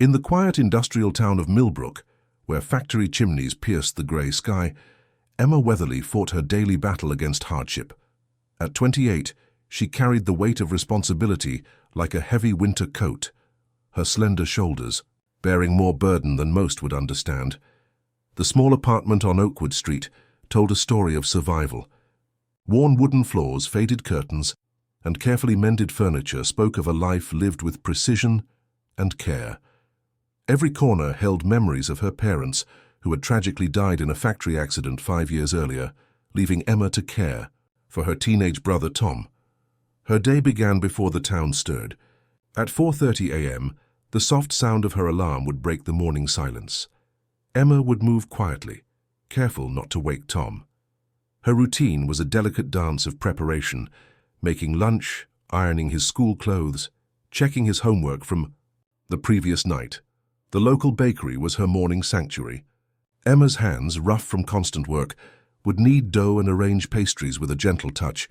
In the quiet industrial town of Millbrook, where factory chimneys pierced the grey sky, Emma Weatherly fought her daily battle against hardship. At 28, she carried the weight of responsibility like a heavy winter coat, her slender shoulders bearing more burden than most would understand. The small apartment on Oakwood Street told a story of survival. Worn wooden floors, faded curtains, and carefully mended furniture spoke of a life lived with precision and care. Every corner held memories of her parents, who had tragically died in a factory accident 5 years earlier, leaving Emma to care for her teenage brother Tom. Her day began before the town stirred. At 4:30 a.m., the soft sound of her alarm would break the morning silence. Emma would move quietly, careful not to wake Tom. Her routine was a delicate dance of preparation, making lunch, ironing his school clothes, checking his homework from the previous night. The local bakery was her morning sanctuary. Emma's hands, rough from constant work, would knead dough and arrange pastries with a gentle touch.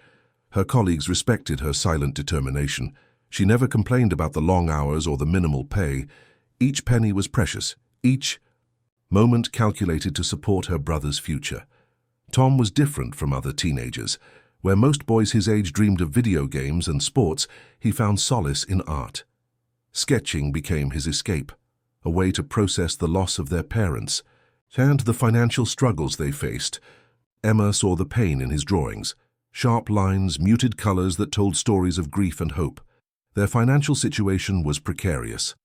Her colleagues respected her silent determination. She never complained about the long hours or the minimal pay. Each penny was precious, each moment calculated to support her brother's future. Tom was different from other teenagers. Where most boys his age dreamed of video games and sports, he found solace in art. Sketching became his escape, a way to process the loss of their parents and the financial struggles they faced. Emma saw the pain in his drawings, sharp lines, muted colors that told stories of grief and hope. Their financial situation was precarious.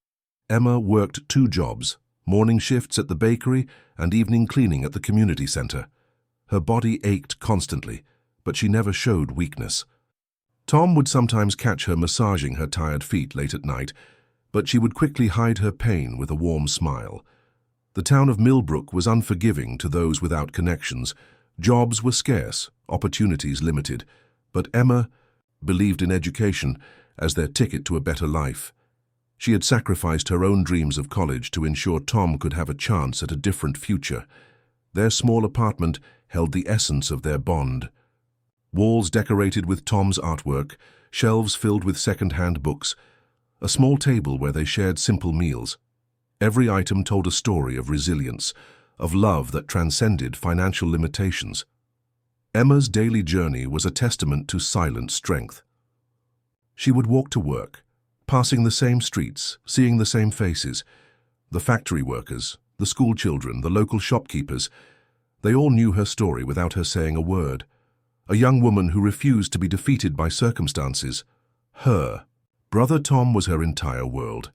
Emma worked 2 jobs, morning shifts at the bakery and evening cleaning at the community center. Her body ached constantly, but she never showed weakness. Tom would sometimes catch her massaging her tired feet late at night, but she would quickly hide her pain with a warm smile. The town of Millbrook was unforgiving to those without connections. Jobs were scarce, opportunities limited, but Emma believed in education as their ticket to a better life. She had sacrificed her own dreams of college to ensure Tom could have a chance at a different future. Their small apartment held the essence of their bond. Walls decorated with Tom's artwork, shelves filled with second-hand books, a small table where they shared simple meals. Every item told a story of resilience, of love that transcended financial limitations. Emma's daily journey was a testament to silent strength. She would walk to work, passing the same streets, seeing the same faces. The factory workers, the school children, the local shopkeepers, they all knew her story without her saying a word. A young woman who refused to be defeated by circumstances. Her brother Tom was her entire world.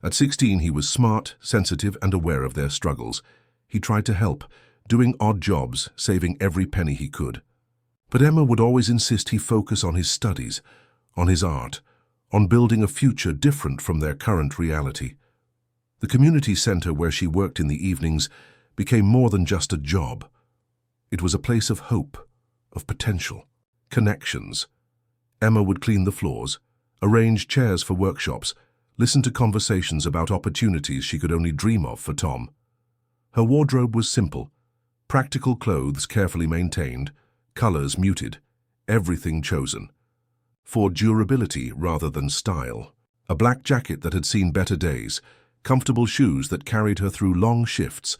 At 16, he was smart, sensitive, and aware of their struggles. He tried to help, doing odd jobs, saving every penny he could. But Emma would always insist he focus on his studies, on his art, on building a future different from their current reality. The community center where she worked in the evenings became more than just a job. It was a place of hope, of potential, connections. Emma would clean the floors, arrange chairs for workshops, listen to conversations about opportunities she could only dream of for Tom. Her wardrobe was simple, practical clothes carefully maintained, colors muted, everything chosen for durability rather than style. A black jacket that had seen better days, comfortable shoes that carried her through long shifts,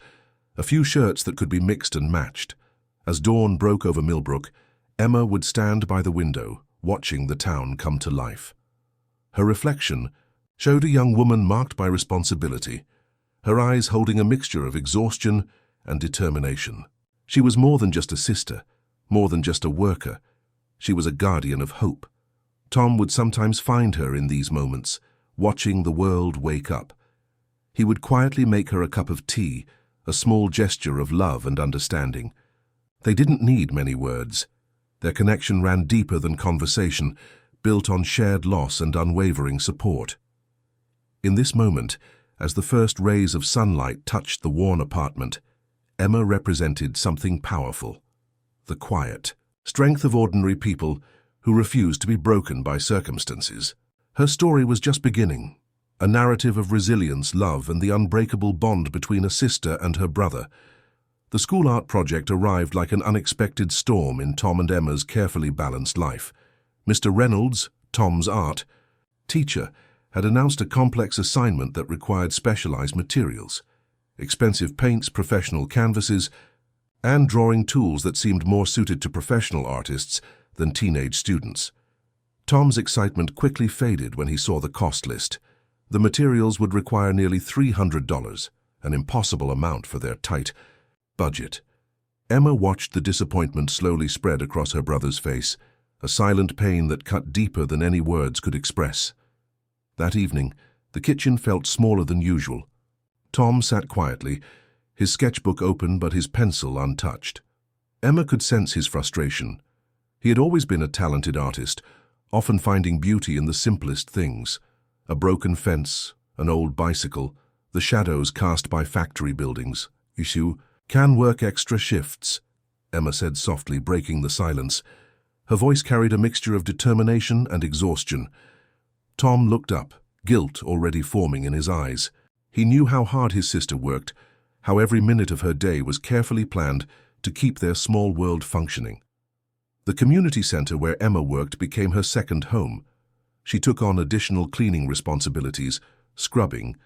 a few shirts that could be mixed and matched. As dawn broke over Millbrook, Emma would stand by the window, watching the town come to life. Her reflection showed a young woman marked by responsibility, her eyes holding a mixture of exhaustion and determination. She was more than just a sister, more than just a worker. She was a guardian of hope. Tom would sometimes find her in these moments, watching the world wake up. He would quietly make her a cup of tea, a small gesture of love and understanding. They didn't need many words. Their connection ran deeper than conversation, built on shared loss and unwavering support. In this moment, as the first rays of sunlight touched the worn apartment, Emma represented something powerful: the quiet strength of ordinary people who refused to be broken by circumstances. Her story was just beginning, a narrative of resilience, love, and the unbreakable bond between a sister and her brother. The school art project arrived like an unexpected storm in Tom and Emma's carefully balanced life. Mr. Reynolds, Tom's art teacher, had announced a complex assignment that required specialized materials, expensive paints, professional canvases, and drawing tools that seemed more suited to professional artists than teenage students. Tom's excitement quickly faded when he saw the cost list. The materials would require nearly $300, an impossible amount for their tight budget. Emma watched the disappointment slowly spread across her brother's face, a silent pain that cut deeper than any words could express. That evening, the kitchen felt smaller than usual. Tom sat quietly, his sketchbook open but his pencil untouched. Emma could sense his frustration. He had always been a talented artist, often finding beauty in the simplest things: a broken fence, an old bicycle, the shadows cast by factory buildings. "You can work extra shifts," Emma said softly, breaking the silence. Her voice carried a mixture of determination and exhaustion. Tom looked up, guilt already forming in his eyes. He knew how hard his sister worked, how every minute of her day was carefully planned to keep their small world functioning. The community center where Emma worked became her second home. She took on additional cleaning responsibilities, scrubbing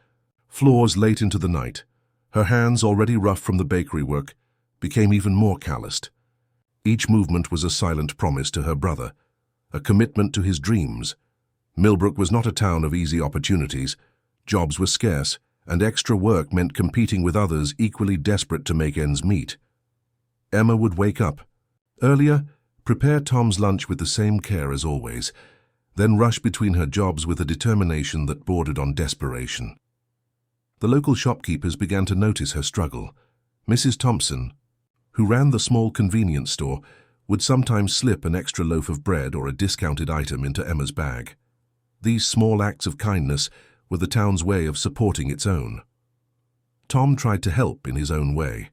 floors late into the night. Her hands, already rough from the bakery work, became even more calloused. Each movement was a silent promise to her brother, a commitment to his dreams. Millbrook was not a town of easy opportunities. Jobs were scarce, and extra work meant competing with others equally desperate to make ends meet. Emma would wake up earlier, prepare Tom's lunch with the same care as always, then rush between her jobs with a determination that bordered on desperation. The local shopkeepers began to notice her struggle. Mrs. Thompson, who ran the small convenience store, would sometimes slip an extra loaf of bread or a discounted item into Emma's bag. These small acts of kindness were the town's way of supporting its own. Tom tried to help in his own way.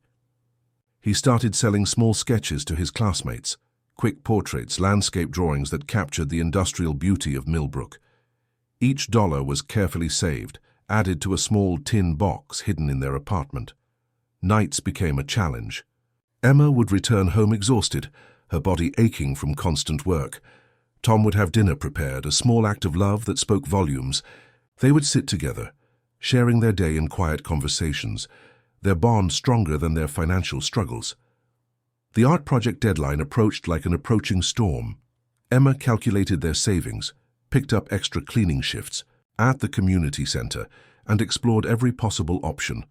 He started selling small sketches to his classmates, quick portraits, landscape drawings that captured the industrial beauty of Millbrook. Each dollar was carefully saved, added to a small tin box hidden in their apartment. Nights became a challenge. Emma would return home exhausted, her body aching from constant work. Tom would have dinner prepared, a small act of love that spoke volumes. They would sit together, sharing their day in quiet conversations, their bond stronger than their financial struggles. The art project deadline approached like an approaching storm. Emma calculated their savings, picked up extra cleaning shifts at the community center, and explored every possible option.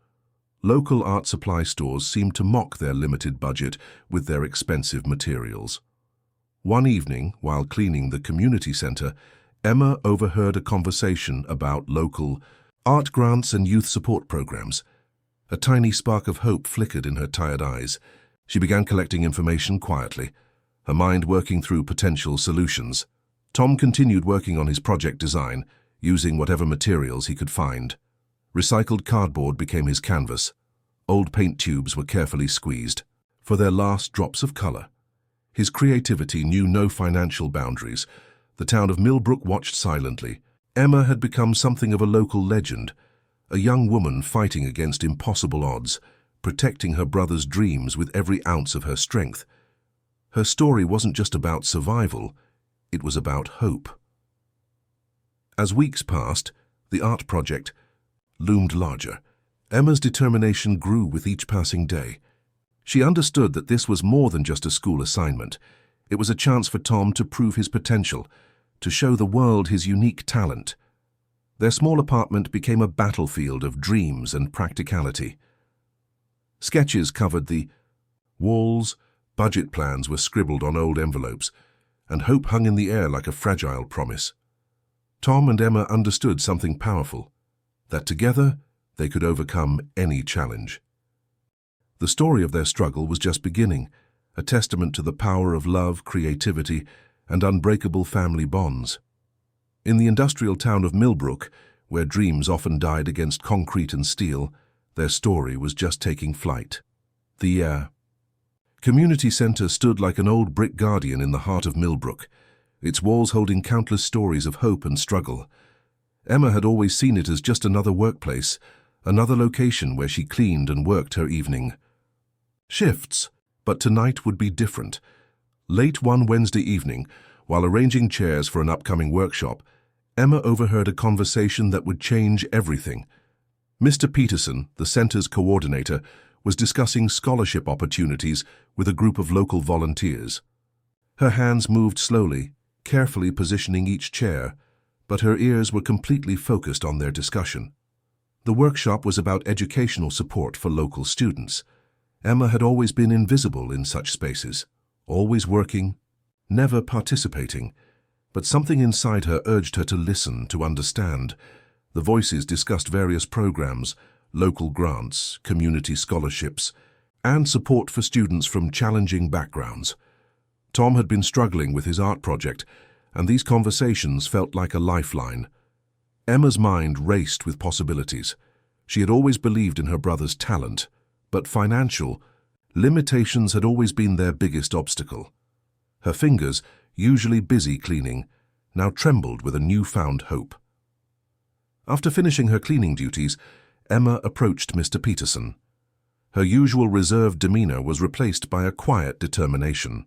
Local art supply stores seemed to mock their limited budget with their expensive materials. One evening, while cleaning the community center, Emma overheard a conversation about local art grants and youth support programs. A tiny spark of hope flickered in her tired eyes. She began collecting information quietly, her mind working through potential solutions. Tom continued working on his project design, using whatever materials he could find. Recycled cardboard became his canvas. Old paint tubes were carefully squeezed for their last drops of color. His creativity knew no financial boundaries. The town of Millbrook watched silently. Emma had become something of a local legend, a young woman fighting against impossible odds, protecting her brother's dreams with every ounce of her strength. Her story wasn't just about survival, it was about hope. As weeks passed, the art project loomed larger. Emma's determination grew with each passing day. She understood that this was more than just a school assignment. It was a chance for Tom to prove his potential, to show the world his unique talent. Their small apartment became a battlefield of dreams and practicality. Sketches covered the walls, budget plans were scribbled on old envelopes, and hope hung in the air like a fragile promise. Tom and Emma understood something powerful, that together they could overcome any challenge. The story of their struggle was just beginning, a testament to the power of love, creativity, and unbreakable family bonds. In the industrial town of Millbrook, where dreams often died against concrete and steel, their story was just taking flight. The community center stood like an old brick guardian in the heart of Millbrook, its walls holding countless stories of hope and struggle. Emma had always seen it as just another workplace, another location where she cleaned and worked her evening shifts, but tonight would be different. Late one Wednesday evening, while arranging chairs for an upcoming workshop, Emma overheard a conversation that would change everything. Mr. Peterson, the center's coordinator, was discussing scholarship opportunities with a group of local volunteers. Her hands moved slowly, carefully positioning each chair, but her ears were completely focused on their discussion. The workshop was about educational support for local students. Emma had always been invisible in such spaces, always working, never participating, but something inside her urged her to listen, to understand. The voices discussed various programs, local grants, community scholarships, and support for students from challenging backgrounds. Tom had been struggling with his art project, and these conversations felt like a lifeline. Emma's mind raced with possibilities. She had always believed in her brother's talent, but financial limitations had always been their biggest obstacle. Her fingers, usually busy cleaning, now trembled with a newfound hope. After finishing her cleaning duties, Emma approached Mr. Peterson. Her usual reserved demeanor was replaced by a quiet determination.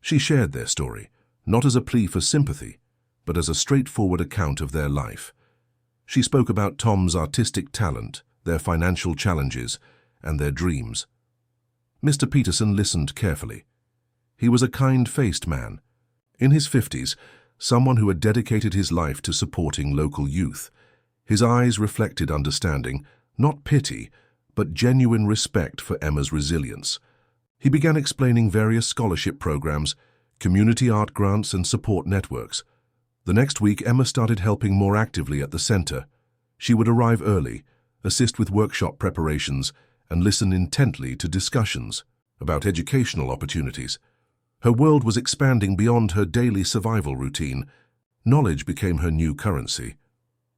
She shared their story, not as a plea for sympathy, but as a straightforward account of their life. She spoke about Tom's artistic talent, their financial challenges, and their dreams. Mr. Peterson listened carefully. He was a kind-faced man. In his 50s, someone who had dedicated his life to supporting local youth. His eyes reflected understanding, not pity, but genuine respect for Emma's resilience. He began explaining various scholarship programs, community art grants, and support networks. The next week, Emma started helping more actively at the center. She would arrive early, assist with workshop preparations, and listen intently to discussions about educational opportunities. Her world was expanding beyond her daily survival routine. Knowledge became her new currency.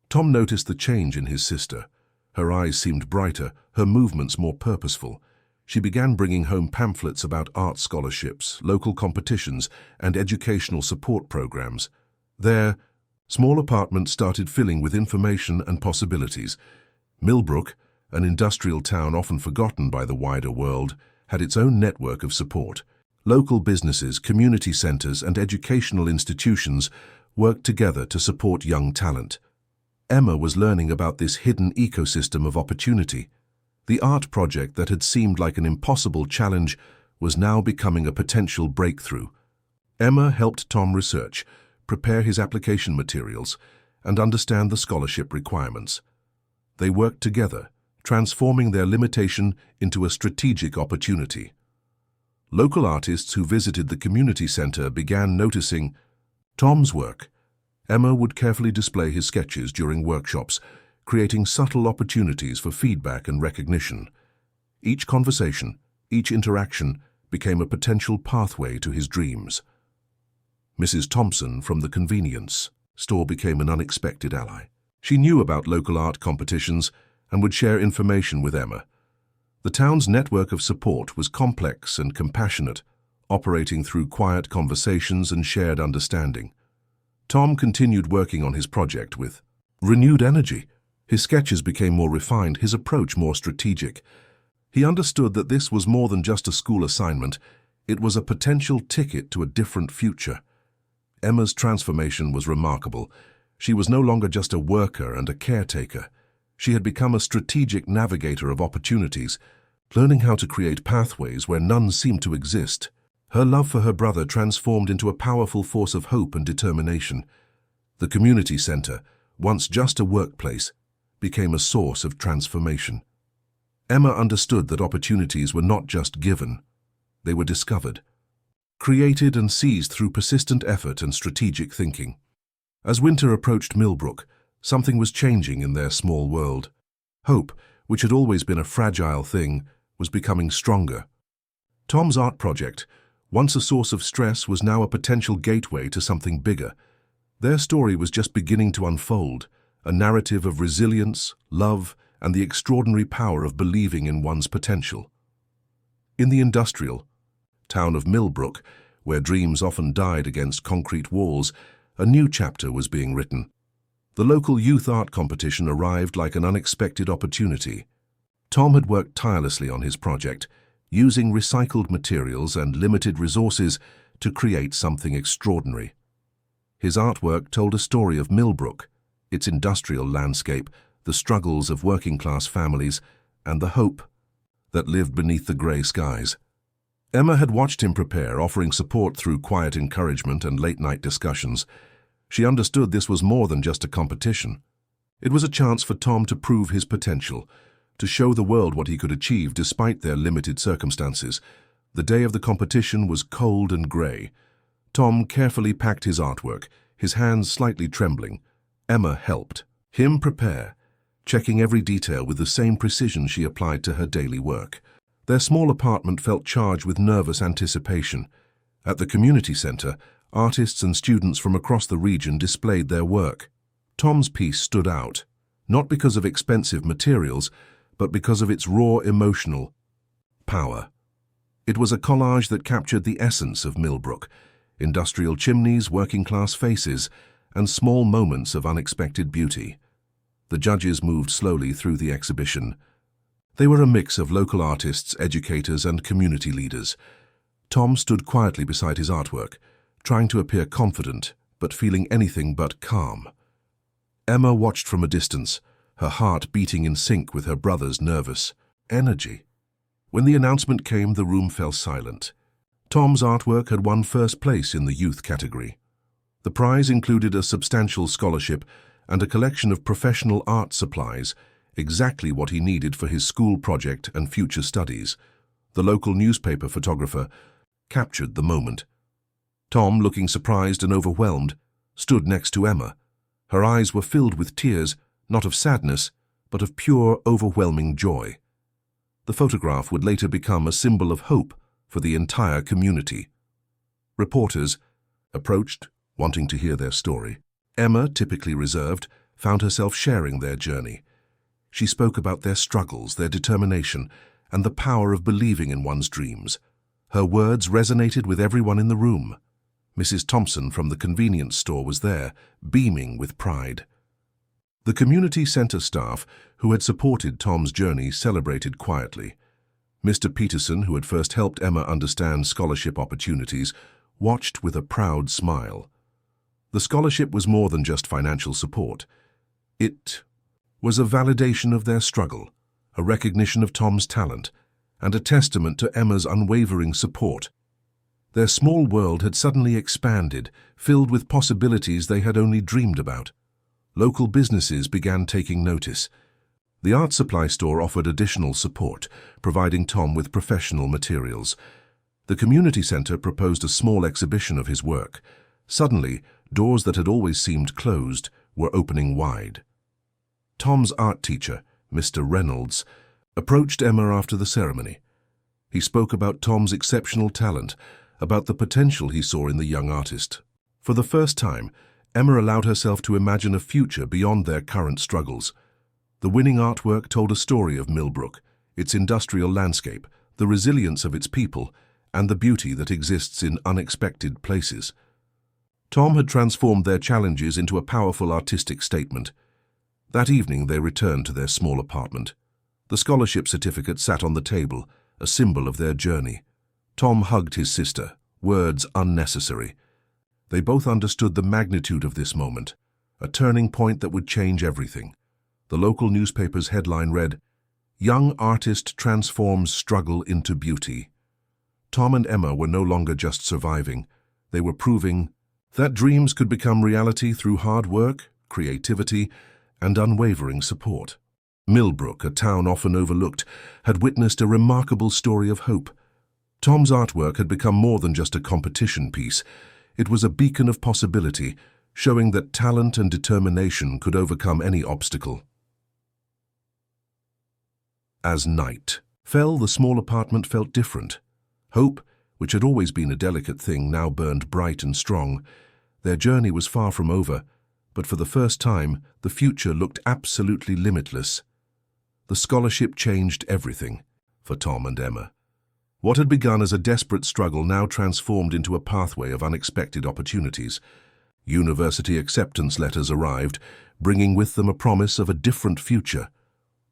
Tom noticed the change in his sister. Her eyes seemed brighter, her movements more purposeful. She began bringing home pamphlets about art scholarships, local competitions, and educational support programs. Their small apartment started filling with information and possibilities. Millbrook, an industrial town often forgotten by the wider world, had its own network of support. Local businesses, community centers, and educational institutions worked together to support young talent. Emma was learning about this hidden ecosystem of opportunity. The art project that had seemed like an impossible challenge was now becoming a potential breakthrough. Emma helped Tom research, prepare his application materials, and understand the scholarship requirements. They worked together, transforming their limitation into a strategic opportunity. Local artists who visited the community center began noticing Tom's work. Emma would carefully display his sketches during workshops, creating subtle opportunities for feedback and recognition. Each conversation, each interaction became a potential pathway to his dreams. Mrs. Thompson from the convenience store became an unexpected ally. She knew about local art competitions and would share information with Emma. The town's network of support was complex and compassionate, operating through quiet conversations and shared understanding. Tom continued working on his project with renewed energy. His sketches became more refined, his approach more strategic. He understood that this was more than just a school assignment. It was a potential ticket to a different future. Emma's transformation was remarkable. She was no longer just a worker and a caretaker. She had become a strategic navigator of opportunities, learning how to create pathways where none seemed to exist. Her love for her brother transformed into a powerful force of hope and determination. The community center, once just a workplace, became a source of transformation. Emma understood that opportunities were not just given, they were discovered, created and seized through persistent effort and strategic thinking. As winter approached Millbrook, something was changing in their small world. Hope, which had always been a fragile thing, was becoming stronger. Tom's art project, once a source of stress, was now a potential gateway to something bigger. Their story was just beginning to unfold, a narrative of resilience, love, and the extraordinary power of believing in one's potential. In the industrial town of Millbrook, where dreams often died against concrete walls, a new chapter was being written. The local youth art competition arrived like an unexpected opportunity. Tom had worked tirelessly on his project, using recycled materials and limited resources to create something extraordinary. His artwork told a story of Millbrook, its industrial landscape, the struggles of working-class families, and the hope that lived beneath the grey skies. Emma had watched him prepare, offering support through quiet encouragement and late-night discussions. She understood this was more than just a competition. It was a chance for Tom to prove his potential, to show the world what he could achieve despite their limited circumstances. The day of the competition was cold and grey. Tom carefully packed his artwork, his hands slightly trembling. Emma helped him prepare, checking every detail with the same precision she applied to her daily work. Their small apartment felt charged with nervous anticipation. At the community centre, artists and students from across the region displayed their work. Tom's piece stood out, not because of expensive materials, but because of its raw emotional power. It was a collage that captured the essence of Millbrook: industrial chimneys, working-class faces, and small moments of unexpected beauty. The judges moved slowly through the exhibition. They were a mix of local artists, educators, and community leaders. Tom stood quietly beside his artwork, trying to appear confident, but feeling anything but calm. Emma watched from a distance, her heart beating in sync with her brother's nervous energy. When the announcement came, the room fell silent. Tom's artwork had won first place in the youth category. The prize included a substantial scholarship and a collection of professional art supplies, exactly what he needed for his school project and future studies. The local newspaper photographer captured the moment. Tom, looking surprised and overwhelmed, stood next to Emma. Her eyes were filled with tears, not of sadness, but of pure, overwhelming joy. The photograph would later become a symbol of hope for the entire community. Reporters approached, wanting to hear their story. Emma, typically reserved, found herself sharing their journey. She spoke about their struggles, their determination, and the power of believing in one's dreams. Her words resonated with everyone in the room. Mrs. Thompson from the convenience store was there, beaming with pride. The community center staff, who had supported Tom's journey, celebrated quietly. Mr. Peterson, who had first helped Emma understand scholarship opportunities, watched with a proud smile. The scholarship was more than just financial support. It was a validation of their struggle, a recognition of Tom's talent, and a testament to Emma's unwavering support. Their small world had suddenly expanded, filled with possibilities they had only dreamed about. Local businesses began taking notice. The art supply store offered additional support, providing Tom with professional materials. The community center proposed a small exhibition of his work. Suddenly, doors that had always seemed closed were opening wide. Tom's art teacher, Mr. Reynolds, approached Emma after the ceremony. He spoke about Tom's exceptional talent, about the potential he saw in the young artist. For the first time, Emma allowed herself to imagine a future beyond their current struggles. The winning artwork told a story of Millbrook, its industrial landscape, the resilience of its people, and the beauty that exists in unexpected places. Tom had transformed their challenges into a powerful artistic statement. That evening they returned to their small apartment. The scholarship certificate sat on the table, a symbol of their journey. Tom hugged his sister, words unnecessary. They both understood the magnitude of this moment, a turning point that would change everything. The local newspaper's headline read, "Young Artist Transforms Struggle into Beauty." Tom and Emma were no longer just surviving. They were proving that dreams could become reality through hard work, creativity, and unwavering support. Millbrook, a town often overlooked, had witnessed a remarkable story of hope. Tom's artwork had become more than just a competition piece. It was a beacon of possibility, showing that talent and determination could overcome any obstacle. As night fell, the small apartment felt different. Hope, which had always been a delicate thing, now burned bright and strong. Their journey was far from over, but for the first time, the future looked absolutely limitless. The scholarship changed everything for Tom and Emma. What had begun as a desperate struggle now transformed into a pathway of unexpected opportunities. University acceptance letters arrived, bringing with them a promise of a different future.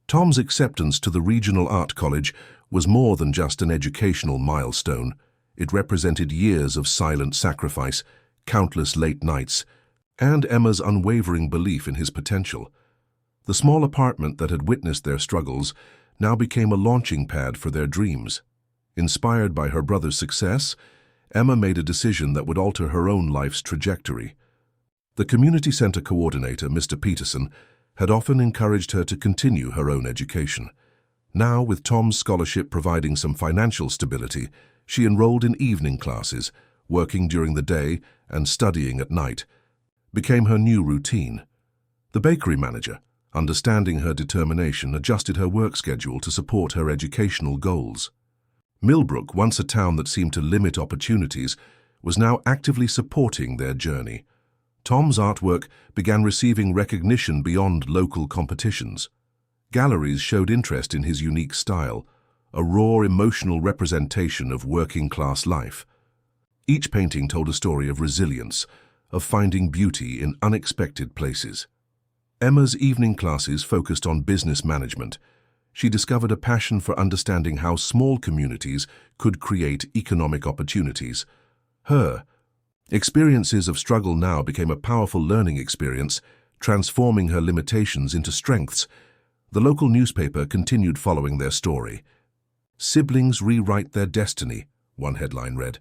Tom's acceptance to the regional art college was more than just an educational milestone. It represented years of silent sacrifice, countless late nights, and Emma's unwavering belief in his potential. The small apartment that had witnessed their struggles now became a launching pad for their dreams. Inspired by her brother's success, Emma made a decision that would alter her own life's trajectory. The community center coordinator, Mr. Peterson, had often encouraged her to continue her own education. Now, with Tom's scholarship providing some financial stability, she enrolled in evening classes, working during the day and studying at night, became her new routine. The bakery manager, understanding her determination, adjusted her work schedule to support her educational goals. Millbrook, once a town that seemed to limit opportunities, was now actively supporting their journey. Tom's artwork began receiving recognition beyond local competitions. Galleries showed interest in his unique style, a raw, emotional representation of working-class life. Each painting told a story of resilience, of finding beauty in unexpected places. Emma's evening classes focused on business management. She discovered a passion for understanding how small communities could create economic opportunities. Her experiences of struggle now became a powerful learning experience, transforming her limitations into strengths. The local newspaper continued following their story. "Siblings rewrite their destiny," one headline read.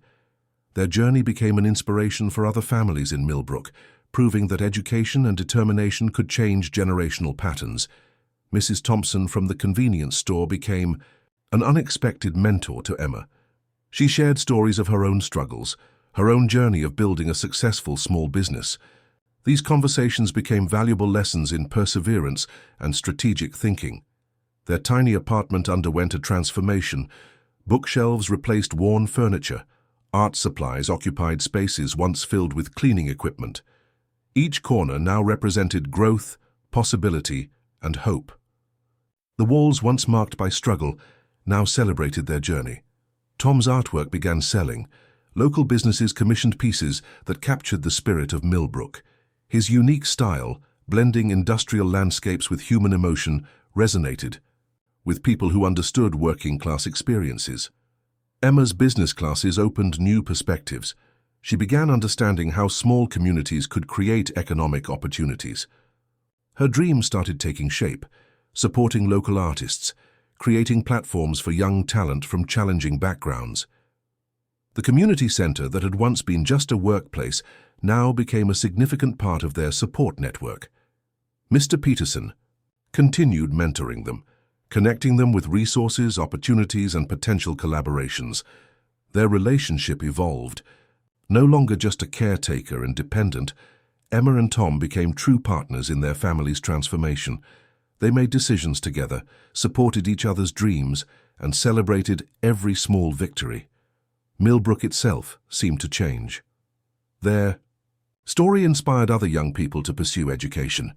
Their journey became an inspiration for other families in Millbrook, proving that education and determination could change generational patterns. Mrs. Thompson from the convenience store became an unexpected mentor to Emma. She shared stories of her own struggles, her own journey of building a successful small business. These conversations became valuable lessons in perseverance and strategic thinking. Their tiny apartment underwent a transformation. Bookshelves replaced worn furniture. Art supplies occupied spaces once filled with cleaning equipment. Each corner now represented growth, possibility, and hope. The walls once marked by struggle now celebrated their journey. Tom's artwork began selling. Local businesses commissioned pieces that captured the spirit of Millbrook. His unique style, blending industrial landscapes with human emotion, resonated with people who understood working-class experiences. Emma's business classes opened new perspectives. She began understanding how small communities could create economic opportunities. Her dreams started taking shape, supporting local artists, creating platforms for young talent from challenging backgrounds. The community center that had once been just a workplace now became a significant part of their support network. Mr. Peterson continued mentoring them, connecting them with resources, opportunities, and potential collaborations. Their relationship evolved. No longer just a caretaker and dependent, Emma and Tom became true partners in their family's transformation. They made decisions together, supported each other's dreams, and celebrated every small victory. Millbrook itself seemed to change. Their story inspired other young people to pursue education,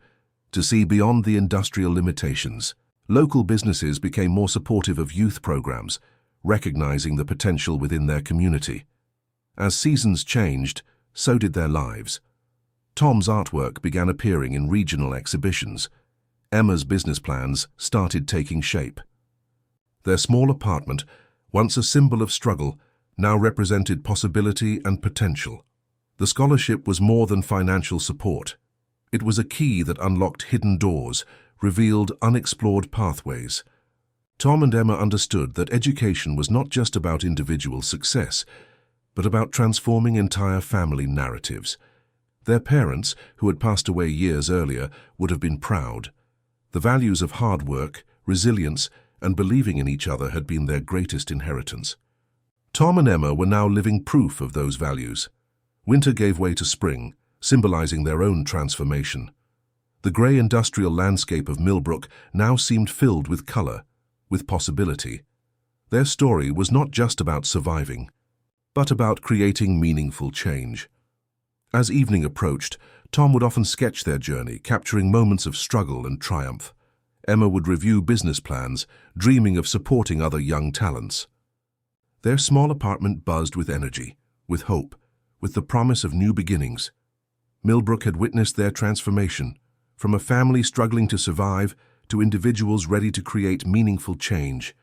to see beyond the industrial limitations. Local businesses became more supportive of youth programs, recognizing the potential within their community. As seasons changed, so did their lives. Tom's artwork began appearing in regional exhibitions. Emma's business plans started taking shape. Their small apartment, once a symbol of struggle, now represented possibility and potential. The scholarship was more than financial support. It was a key that unlocked hidden doors, revealed unexplored pathways. Tom and Emma understood that education was not just about individual success, but about transforming entire family narratives. Their parents, who had passed away years earlier, would have been proud. The values of hard work, resilience, and believing in each other had been their greatest inheritance. Tom and Emma were now living proof of those values. Winter gave way to spring, symbolizing their own transformation. The grey industrial landscape of Millbrook now seemed filled with color, with possibility. Their story was not just about surviving, but about creating meaningful change. As evening approached, Tom would often sketch their journey, capturing moments of struggle and triumph. Emma would review business plans, dreaming of supporting other young talents. Their small apartment buzzed with energy, with hope, with the promise of new beginnings. Millbrook had witnessed their transformation, from a family struggling to survive to individuals ready to create meaningful change.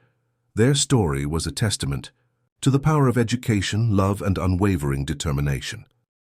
Their story was a testament to the power of education, love, and unwavering determination.